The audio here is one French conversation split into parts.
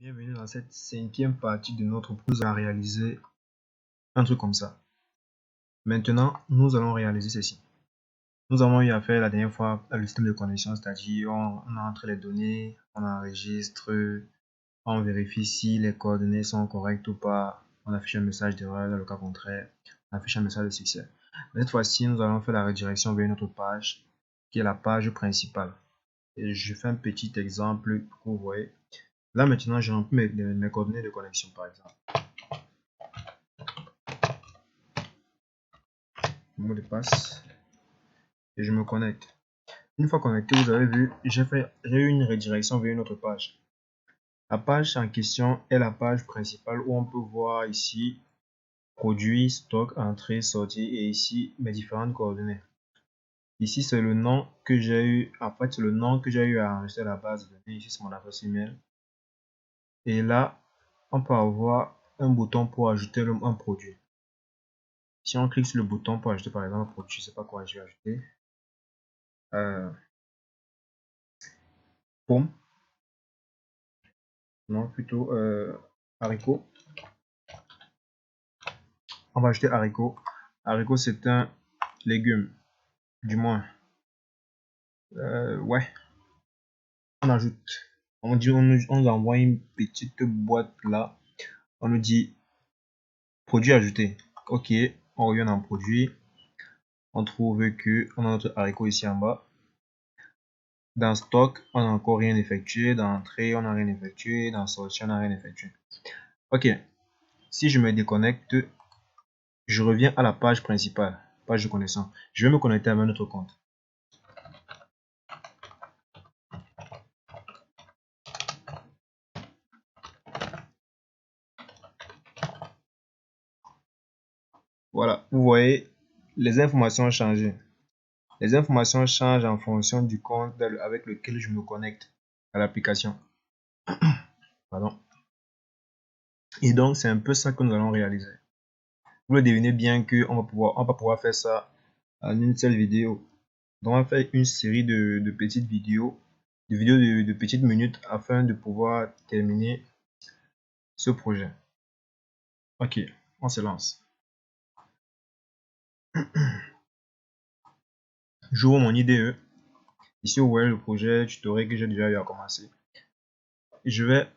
Bienvenue dans cette cinquième partie de notre cours. Nous allons réaliser un truc comme ça. Maintenant, nous allons réaliser ceci. Nous avons eu à faire la dernière fois le système de connexion, c'est-à-dire on entre les données, on enregistre, on vérifie si les coordonnées sont correctes ou pas, on affiche un message d'erreur, dans le cas contraire, on affiche un message de succès. Mais cette fois-ci, nous allons faire la redirection vers une autre page, qui est la page principale. Et je fais un petit exemple pour que vous voyez. Là maintenant, j'ai rempli mes coordonnées de connexion par exemple. Mot de passe et je me connecte. Une fois connecté, vous avez vu, j'ai eu une redirection vers une autre page. La page en question est la page principale où on peut voir ici produit, stock, entrée, sortie et ici mes différentes coordonnées. Ici c'est le nom que j'ai eu, en fait c'est le nom que j'ai eu à enregistrer la base de données. Ici c'est mon adresse email. Et là, on peut avoir un bouton pour ajouter un produit. Si on clique sur le bouton pour ajouter par exemple un produit, je ne sais pas quoi je vais ajouter. Pomme. Non, plutôt haricot. On va ajouter haricot. Haricot, c'est un légume, du moins. Ouais. On ajoute. On nous envoie une petite boîte là. On nous dit produit ajouté. Ok, on revient dans produit. On trouve que on a notre haricot ici en bas. Dans stock, on n'a encore rien effectué. Dans entrée, on n'a rien effectué. Dans sortie, on n'a rien effectué. Ok. Si je me déconnecte, je reviens à la page principale, page de connaissance. Je vais me connecter avec un autre compte. Voilà, vous voyez, les informations ont changé. Les informations changent en fonction du compte avec lequel je me connecte à l'application. Pardon. Et donc, c'est un peu ça que nous allons réaliser. Vous le devinez bien qu'on va pouvoir faire ça en une seule vidéo. Donc, on va faire une série de petites vidéos, de petites minutes afin de pouvoir terminer ce projet. Ok, on se lance. J'ouvre mon IDE. Ici, vous voyez le projet tutoriel que j'ai déjà eu à commencer. Je vais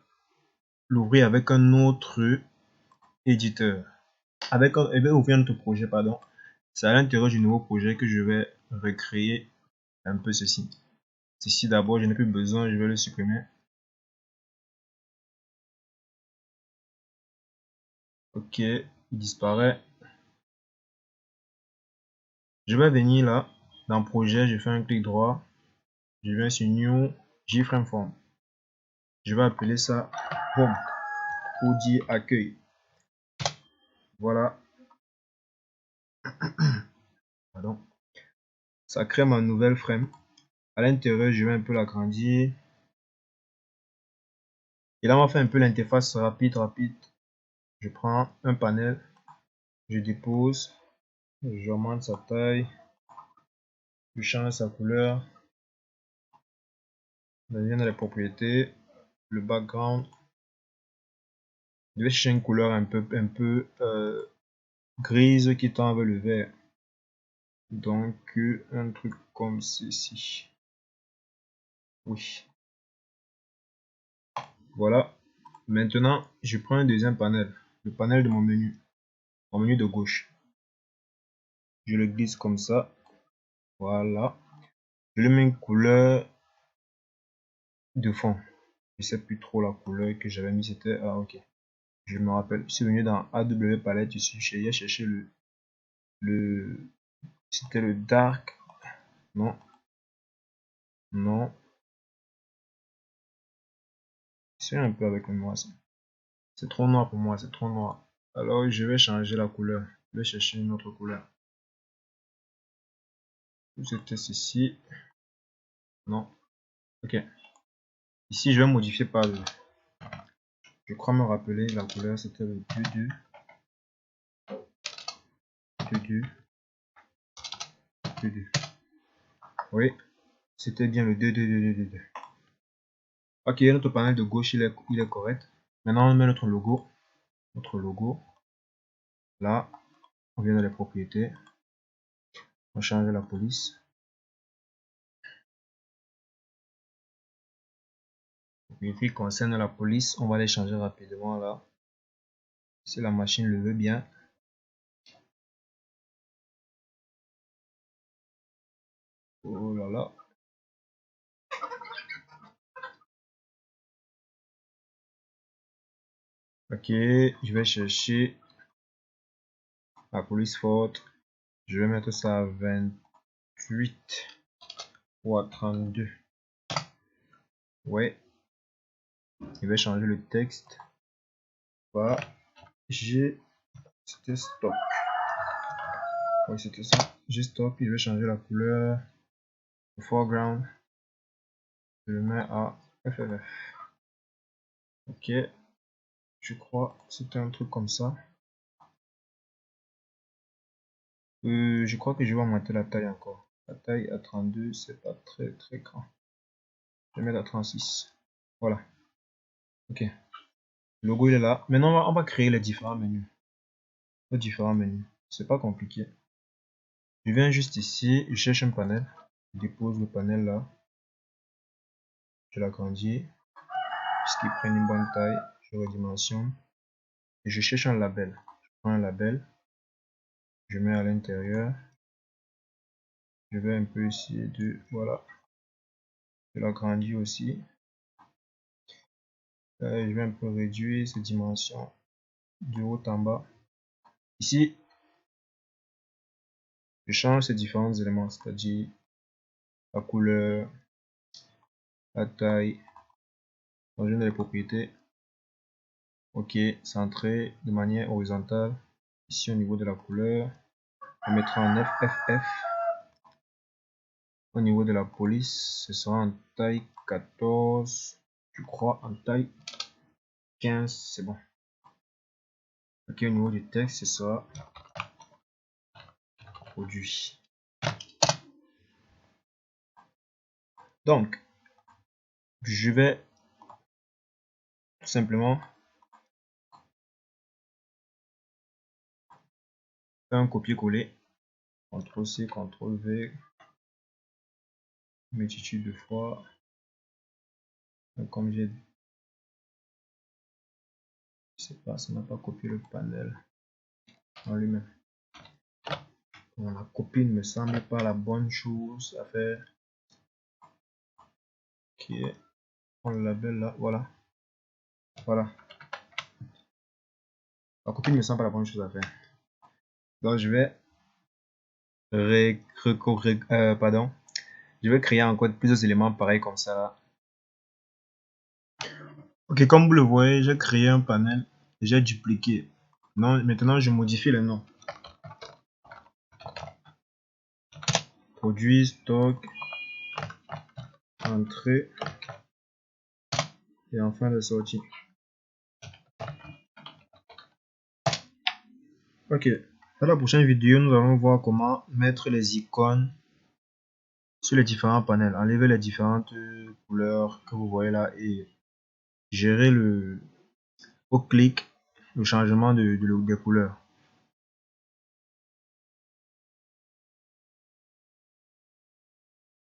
l'ouvrir avec un autre éditeur. Je vais ouvrir un autre projet, pardon. C'est à l'intérieur du nouveau projet que je vais recréer un peu ceci. Ceci d'abord, je n'ai plus besoin, je vais le supprimer. Ok, il disparaît. Je vais venir là, dans projet, je fais un clic droit. Je viens sur New, JFrame Form. Je vais appeler ça Home pour dire accueil. Voilà. Pardon. Ça crée ma nouvelle frame. À l'intérieur, je vais un peu l'agrandir. Et là, on va faire un peu l'interface rapide. Je prends un panel, je dépose, j'augmente sa taille, je change sa couleur, je viens dans les propriétés, le background. Je vais chercher une couleur un peu grise qui tend vers le vert. Donc, un truc comme ceci. Oui. Voilà. Maintenant, je prends un deuxième panel, le panel de mon menu de gauche. Je le glisse comme ça. Voilà. Je lui mets une couleur de fond. Je sais plus trop la couleur que j'avais mis. C'était... Ah, ok. Je me rappelle. Je suis venu dans AW Palette. Ici, j'ai cherché c'était le dark. Non. Non. C'est un peu avec le noir. C'est trop noir pour moi. C'est trop noir. Alors, je vais changer la couleur. Je vais chercher une autre couleur. C'était ceci. Non. Ok. Ici, je vais modifier par le... Je crois me rappeler la couleur. C'était le 2. Oui. C'était bien le 2. Ok, notre panel de gauche, il est correct. Maintenant, on met notre logo. Notre logo. Là, on vient dans les propriétés. On change la police. Les qui concerne la police, on va les changer rapidement là. Si la machine le veut bien. Oh là là. Ok, je vais chercher la police forte. Je vais mettre ça à 28 ou à 32. Ouais. Je vais changer le texte. Voilà. C'était stop. Oui, c'était ça. J'ai stop. Je vais changer la couleur. Le foreground. Je le mets à FFF. Ok. Je crois que c'était un truc comme ça. Je crois que je vais augmenter la taille encore. La taille à 32, c'est pas très grand. Je vais mettre à 36. Voilà. Ok. Le logo il est là. Maintenant, on va créer les différents menus. Les différents menus. C'est pas compliqué. Je viens juste ici, je cherche un panel. Je dépose le panel là. Je l'agrandis. Puisqu'il prend une bonne taille. Je redimensionne. Et je cherche un label. Je prends un label. Je mets à l'intérieur. Je vais un peu essayer de... Voilà. Je l'agrandis aussi. Je vais un peu réduire ces dimensions de haut en bas. Ici, je change ces différents éléments, c'est-à-dire la couleur, la taille, dans une des propriétés. Ok, centré de manière horizontale. Ici au niveau de la couleur, on mettra en FFF. Au niveau de la police, ce sera en taille 14, je crois en taille 15, c'est bon. Ok, au niveau du texte, ce sera produit. Donc, je vais tout simplement faire un copier-coller. CTRL-C, CTRL-V, multitude de fois. Donc, comme j'ai dit, je sais pas, ça n'a pas copié le panel en lui-même. La copie ne me semble pas la bonne chose à faire. Ok, on le label là, voilà. Voilà. La copie ne me semble pas la bonne chose à faire. Donc je vais je vais créer encore plusieurs éléments pareils comme ça là. Ok, comme vous le voyez, j'ai créé un panel et j'ai dupliqué. Non, maintenant je modifie le nom. Produit, stock, entrée et enfin la sortie. Ok, dans la prochaine vidéo, nous allons voir comment mettre les icônes sur les différents panels, enlever les différentes couleurs que vous voyez là et gérer au clic le changement des couleurs.